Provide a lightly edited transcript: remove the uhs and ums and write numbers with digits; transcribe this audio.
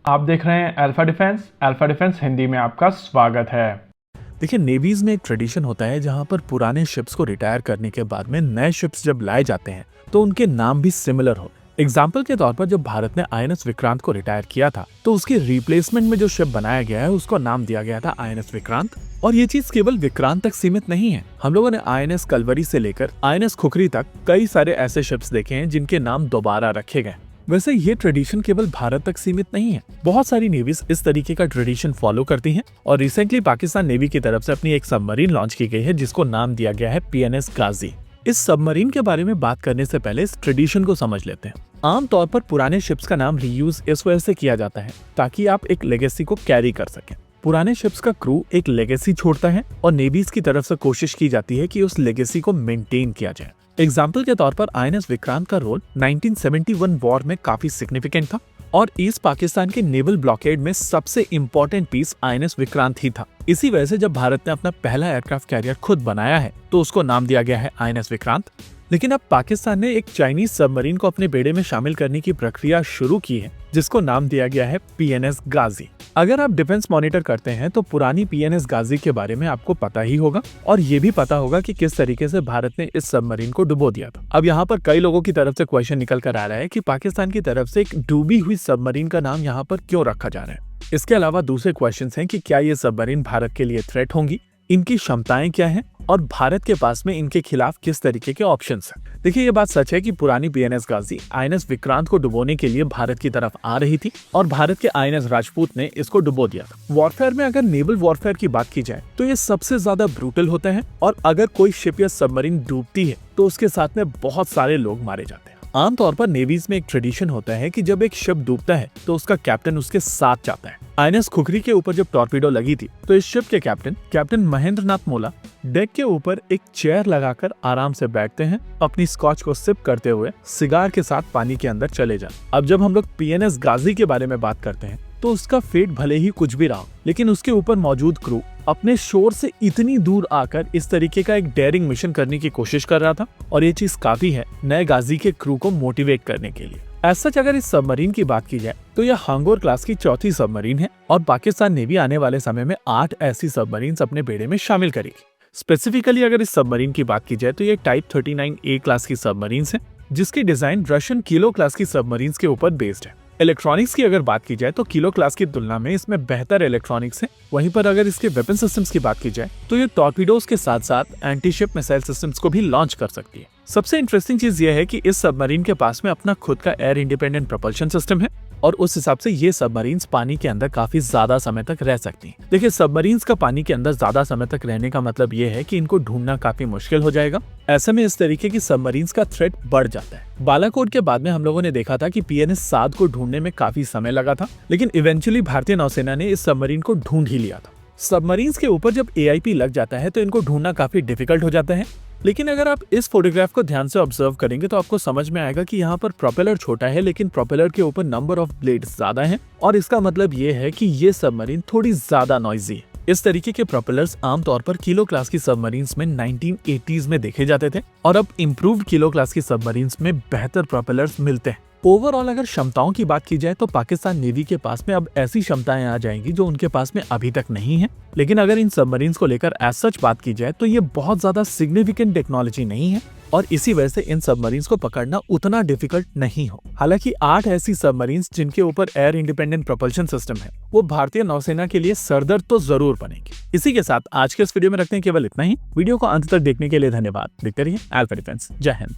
आप देख रहे हैं अल्फा डिफेंस हिंदी में आपका स्वागत है। देखिए, नेवीज में एक ट्रेडिशन होता है जहां पर पुराने शिप्स को रिटायर करने के बाद में नए शिप्स जब लाए जाते हैं तो उनके नाम भी सिमिलर हो। एग्जाम्पल के तौर पर जब भारत ने आईएनएस विक्रांत को रिटायर किया था तो उसके रिप्लेसमेंट में जो शिप बनाया गया है उसको नाम दिया गया था आईएनएस विक्रांत। और ये चीज केवल विक्रांत तक सीमित नहीं है। हम लोगों ने आईएनएस कलवरी से लेकर आईएनएस खुखरी तक कई सारे ऐसे शिप्स देखे हैं जिनके नाम दोबारा रखे गए। वैसे ये ट्रेडिशन केवल भारत तक सीमित नहीं है, बहुत सारी नेवीज इस तरीके का ट्रेडिशन फॉलो करती हैं। और रिसेंटली पाकिस्तान नेवी की तरफ से अपनी एक सबमरीन लॉन्च की गई है जिसको नाम दिया गया है पीएनएस गाजी। इस सबमरीन के बारे में बात करने से पहले इस ट्रेडिशन को समझ लेते हैं। आमतौर पर पुराने शिप्स का नाम रीयूज इस वजह से किया जाता है ताकि आप एक लेगेसी को कैरी कर सकें। पुराने शिप्स का क्रू एक लेगेसी छोड़ता है और नेवीज की तरफ से कोशिश की जाती है कि उस लेगेसी को मेंटेन किया जाए। एग्जाम्पल के तौर पर आईएनएस विक्रांत का रोल 1971 वॉर में काफी सिग्निफिकेंट था और ईस्ट पाकिस्तान के नेवल ब्लॉकेड में सबसे इम्पोर्टेंट पीस आईएनएस विक्रांत ही था। इसी वजह से जब भारत ने अपना पहला एयरक्राफ्ट कैरियर खुद बनाया है तो उसको नाम दिया गया है आईएनएस विक्रांत। लेकिन अब पाकिस्तान ने एक चाइनीज सबमरीन को अपने बेड़े में शामिल करने की प्रक्रिया शुरू की है जिसको नाम दिया गया है पीएनएस गाजी। अगर आप डिफेंस मॉनिटर करते हैं तो पुरानी पीएनएस गाजी के बारे में आपको पता ही होगा और ये भी पता होगा कि किस तरीके से भारत ने इस सबमरीन को डुबो दिया था। अब यहाँ पर कई लोगों की तरफ से क्वेश्चन निकल कर आ रहा है कि पाकिस्तान की तरफ से एक डूबी हुई सबमरीन का नाम यहाँ पर क्यों रखा जा रहा है। इसके अलावा दूसरे क्वेश्चन हैं कि क्या ये सबमरीन भारत के लिए थ्रेट होंगी, इनकी क्षमताएं क्या हैं और भारत के पास में इनके खिलाफ किस तरीके के ऑप्शंस हैं। देखिए, ये बात सच है कि पुरानी पीएनएस गाजी आईएनएस विक्रांत को डुबोने के लिए भारत की तरफ आ रही थी और भारत के आईएनएस राजपूत ने इसको डुबो दिया था। वॉरफेयर में अगर नेवल वॉरफेयर की बात की जाए तो ये सबसे ज्यादा ब्रूटल होता है और अगर कोई शिप या सबमरीन डूबती है तो उसके साथ में बहुत सारे लोग मारे जाते हैं। आमतौर पर नेवीज में एक ट्रेडिशन होता है कि जब एक शिप डूबता है तो उसका कैप्टन उसके साथ जाता है। आईएनएस खुखरी के ऊपर जब टॉर्पीडो लगी थी तो इस शिप के कैप्टन महेंद्र नाथ मोला डेक के ऊपर एक चेयर लगाकर आराम से बैठते हैं, अपनी स्कॉच को सिप करते हुए सिगार के साथ पानी के अंदर चले जाते। अब जब हम लोग पीएनएस गाजी के बारे में बात करते हैं तो उसका फेट भले ही कुछ भी रहा लेकिन उसके ऊपर मौजूद क्रू अपने शोर से इतनी दूर आकर इस तरीके का एक डेयरिंग मिशन करने की कोशिश कर रहा था और ये चीज काफी है नए गाजी के क्रू को मोटिवेट करने के लिए। एज सच अगर इस सबमरीन की बात की जाए तो यह हांगोर क्लास की चौथी सबमरीन है और पाकिस्तान नेवी आने वाले समय में 8 ऐसी सबमरीन अपने बेड़े में शामिल करेगी। स्पेसिफिकली अगर इस सबमरीन की बात की जाए तो ये टाइप 39A क्लास की सबमरीन्स है जिसकी डिजाइन रशियन किलो क्लास की सबमरीन्स के ऊपर बेस्ड है। इलेक्ट्रॉनिक्स की अगर बात की जाए तो किलो क्लास की तुलना में इसमें बेहतर इलेक्ट्रॉनिक्स है। वहीं पर अगर इसके वेपन सिस्टम्स की बात की जाए तो ये टॉर्पीडोज के साथ साथ एंटी शिप मिसाइल सिस्टम्स को भी लॉन्च कर सकती है। सबसे इंटरेस्टिंग चीज यह है कि इस सबमरीन के पास में अपना खुद का एयर इंडिपेंडेंट प्रोपल्शन सिस्टम है और उस हिसाब से ये सबमरीन्स पानी के अंदर काफी ज्यादा समय तक रह सकती हैं। देखिए, सबमरीन्स का पानी के अंदर ज्यादा समय तक रहने का मतलब ये है कि इनको ढूंढना काफी मुश्किल हो जाएगा। ऐसे में इस तरीके की सबमरीन्स का थ्रेट बढ़ जाता है। बालाकोट के बाद में हम लोगों ने देखा था कि पीएनएस साद को ढूंढने में काफी समय लगा था लेकिन इवेंचुअली भारतीय नौसेना ने इस सबमरीन को ढूंढ ही लिया था। सबमरीन्स के ऊपर जब एआईपी लग जाता है तो इनको ढूंढना काफी डिफिकल्ट हो जाता है। लेकिन अगर आप इस फोटोग्राफ को ध्यान से ऑब्जर्व करेंगे तो आपको समझ में आएगा कि यहाँ पर प्रोपेलर छोटा है लेकिन प्रोपेलर के ऊपर नंबर ऑफ ब्लेड्स ज्यादा हैं और इसका मतलब ये है कि ये सबमरीन थोड़ी ज्यादा नॉइजी है। इस तरीके के प्रोपेलर्स आमतौर पर किलो क्लास की सबमरीन्स में 1980s में देखे जाते थे और अब इम्प्रूव्ड किलो क्लास की सबमरीन्स में बेहतर प्रोपेलर्स मिलते हैं। ओवरऑल अगर क्षमताओं की बात की जाए तो पाकिस्तान नेवी के पास में अब ऐसी क्षमताएं आ जाएंगी जो उनके पास में अभी तक नहीं है। लेकिन अगर इन सबमरीन्स को लेकर एज सच बात की जाए तो ये बहुत ज्यादा सिग्निफिकेंट टेक्नोलॉजी नहीं है और इसी वजह से इन सबमरीन्स को पकड़ना उतना डिफिकल्ट नहीं हो। हालांकि 8 ऐसी सबमरीन्स जिनके ऊपर एयर इंडिपेंडेंट प्रोपल्शन सिस्टम है वो भारतीय नौसेना के लिए सरदर्द तो जरूर बनेगी। इसी के साथ आज के इस वीडियो में रखते हैं केवल इतना ही। वीडियो को अंत तक देखने के लिए धन्यवाद। देखते रहिए अल्फा डिफेंस। जय हिंद।